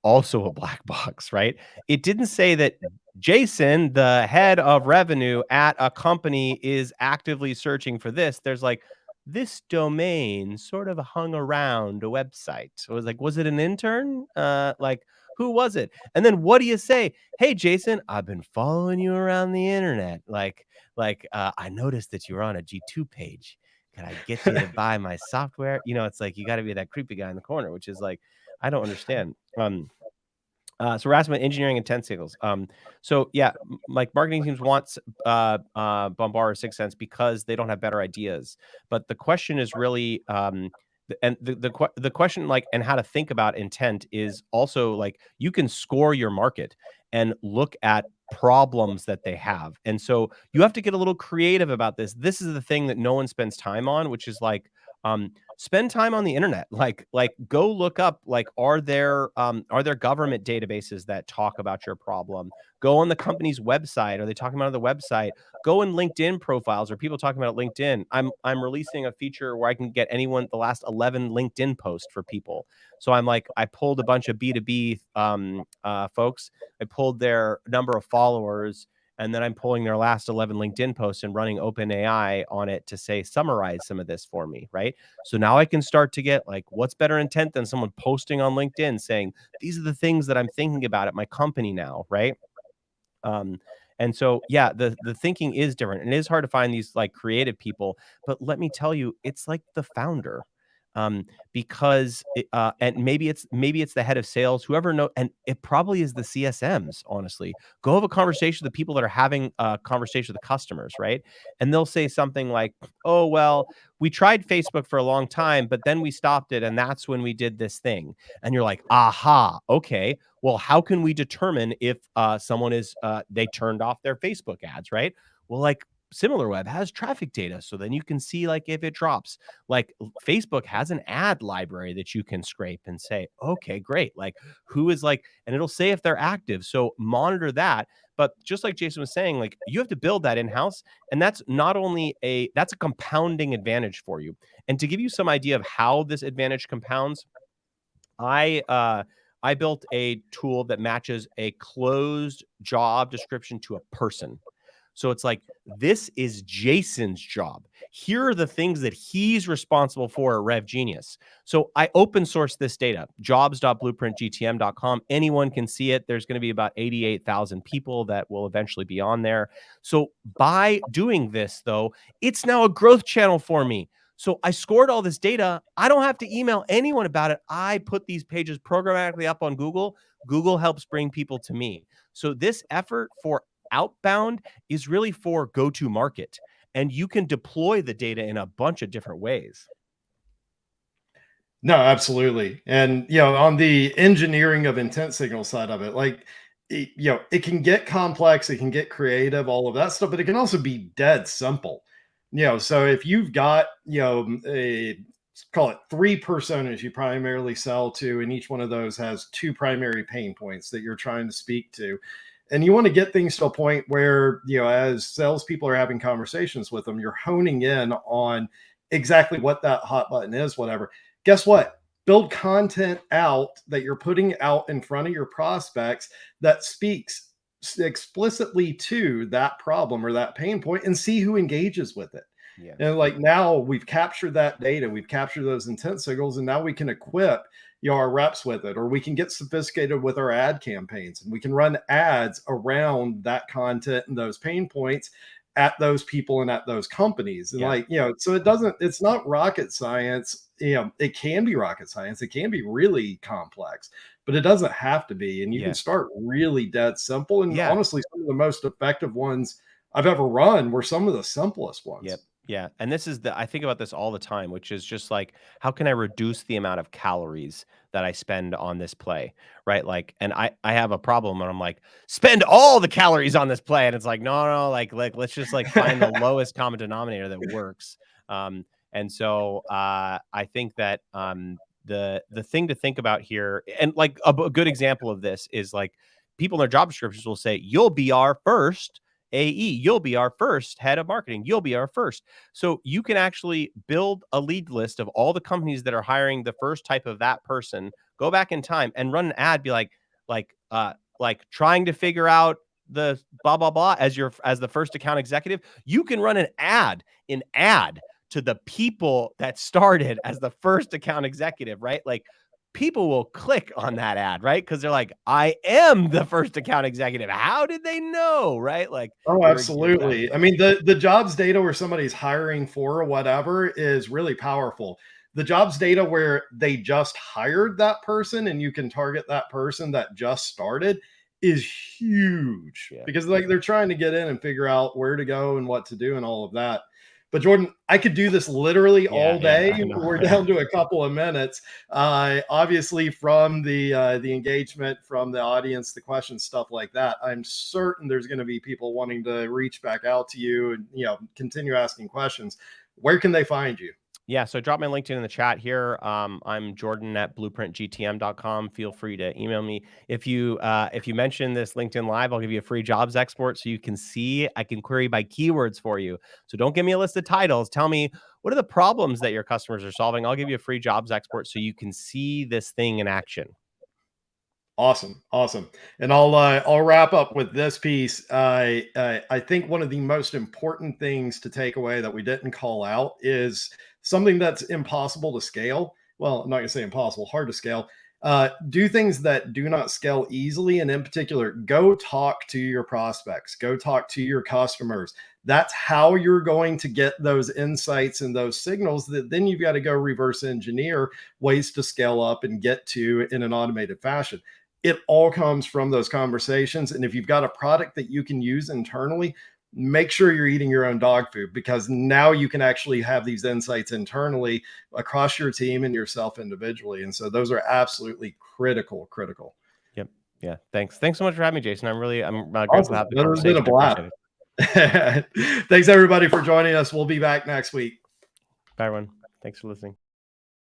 also a black box, right? It didn't say that Jason, the head of revenue at a company, is actively searching for this. There's like this domain sort of hung around a website. So it was like, was it an intern? Like who was it? And then what do you say? Hey, Jason, I've been following you around the internet. I noticed that you were on a G2 page. Can I get you to buy my software? It's like you got to be that creepy guy in the corner, which is like, I don't understand. So we're asking about engineering intent signals. So yeah, like marketing teams want Bombard or Six Sense because they don't have better ideas. But the question is really, the question like and how to think about intent is also like you can score your market and look at problems that they have, and so you have to get a little creative about this. This is the thing that no one spends time on, which is like spend time on the internet. Like go look up like are there government databases that talk about your problem? Go on the company's website. Are they talking about on the website? Go in LinkedIn profiles. Are people talking about LinkedIn? I'm releasing a feature where I can get anyone the last 11 LinkedIn posts for people. So I pulled a bunch of B2B folks. I pulled their number of followers, and then I'm pulling their last 11 LinkedIn posts and running OpenAI on it to say summarize some of this for me, right? So now I can start to get like, what's better intent than someone posting on LinkedIn saying, these are the things that I'm thinking about at my company now, right? Um, and so yeah, the thinking is different. And it is hard to find these like creative people, but let me tell you, it's like the founder. because and maybe it's the head of sales, whoever know, and it probably is the CSMs. Honestly, go have a conversation with the people that are having a conversation with the customers, right? And they'll say something like, "Oh well, we tried Facebook for a long time, but then we stopped it, and that's when we did this thing." And you're like, "Aha, okay. Well, how can we determine if someone is they turned off their Facebook ads, right?" Well, like SimilarWeb has traffic data, so then you can see like if it drops. Like Facebook has an ad library that you can scrape and say, okay, great. Like who is like, and it'll say if they're active. So monitor that. But just like Jason was saying, like you have to build that in house, and that's not only that's a compounding advantage for you. And to give you some idea of how this advantage compounds, I uh I built a tool that matches a closed job description to a person. So it's like, this is Jason's job. Here are the things that he's responsible for at RevGenius. So I open source this data, jobs.blueprintgtm.com. Anyone can see it. There's going to be about 88,000 people that will eventually be on there. So by doing this, though, it's now a growth channel for me. So I scored all this data. I don't have to email anyone about it. I put these pages programmatically up on Google. Google helps bring people to me. So this effort for outbound is really for go-to market, and you can deploy the data in a bunch of different ways. No, absolutely. And, on the engineering of intent signal side of it, like, it can get complex, it can get creative, all of that stuff, but it can also be dead simple. So if you've got, call it three personas you primarily sell to, and each one of those has two primary pain points that you're trying to speak to. And you want to get things to a point where, as salespeople are having conversations with them, you're honing in on exactly what that hot button is, whatever. Guess what? Build content out that you're putting out in front of your prospects that speaks explicitly to that problem or that pain point, and see who engages with it. Yeah. And like now we've captured that data, we've captured those intent signals, and now we can equip our reps with it, or we can get sophisticated with our ad campaigns, and we can run ads around that content and those pain points at those people and at those companies. And Yeah. so it's not rocket science. It can be rocket science, it can be really complex, but it doesn't have to be. And you can Yeah. start really dead simple. And Yeah. honestly, some of the most effective ones I've ever run were some of the simplest Yep. ones. Yeah. And this is I think about this all the time, which is just like, how can I reduce the amount of calories that I spend on this play? Right. Like, and I have a problem and I'm like, spend all the calories on this play. And it's like, no, like, let's just like find the lowest common denominator that works. And so I think that the thing to think about here, and like a good example of this is like people in their job descriptions will say, you'll be our first AE, you'll be our first head of marketing, you'll be our first. So you can actually build a lead list of all the companies that are hiring the first type of that person, go back in time and run an ad, be like trying to figure out the blah blah blah as the first account executive. You can run an ad to the people that started as the first account executive, right? Like people will click on that ad, right? Because they're like, I am the first account executive. How did they know, right? Like, Oh, you're exactly absolutely. I right. mean, the jobs data where somebody's hiring for or whatever is really powerful. The jobs data where they just hired that person and you can target that person that just started is huge, Yeah. because like they're trying to get in and figure out where to go and what to do and all of that. But Jordan, I could do this literally Yeah. all Yeah. day. I know. We're Yeah. down to a couple of minutes. Obviously, from the engagement from the audience, the questions, stuff like that, I'm certain there's going to be people wanting to reach back out to you and continue asking questions. Where can they find you? Yeah, so drop my LinkedIn in the chat here. I'm Jordan at blueprintgtm.com. Feel free to email me. If you mention this LinkedIn Live, I'll give you a free jobs export so you can see. I can query by keywords for you. So don't give me a list of titles. Tell me, what are the problems that your customers are solving? I'll give you a free jobs export so you can see this thing in action. Awesome, awesome. And I'll wrap up with this piece. I think one of the most important things to take away that we didn't call out is something that's impossible to scale. Well, I'm not going to say impossible, hard to scale. Do things that do not scale easily. And in particular, go talk to your prospects, go talk to your customers. That's how you're going to get those insights and those signals that then you've got to go reverse engineer ways to scale up and get to in an automated fashion. It all comes from those conversations. And if you've got a product that you can use internally, make sure you're eating your own dog food, because now you can actually have these insights internally across your team and yourself individually. And so those are absolutely critical. Yep. Yeah. Thanks so much for having me, Jason. I'm grateful to Awesome. have the That has been a conversation. I blast. appreciate it. Thanks everybody for joining us. We'll be back next week. Bye, everyone. Thanks for listening.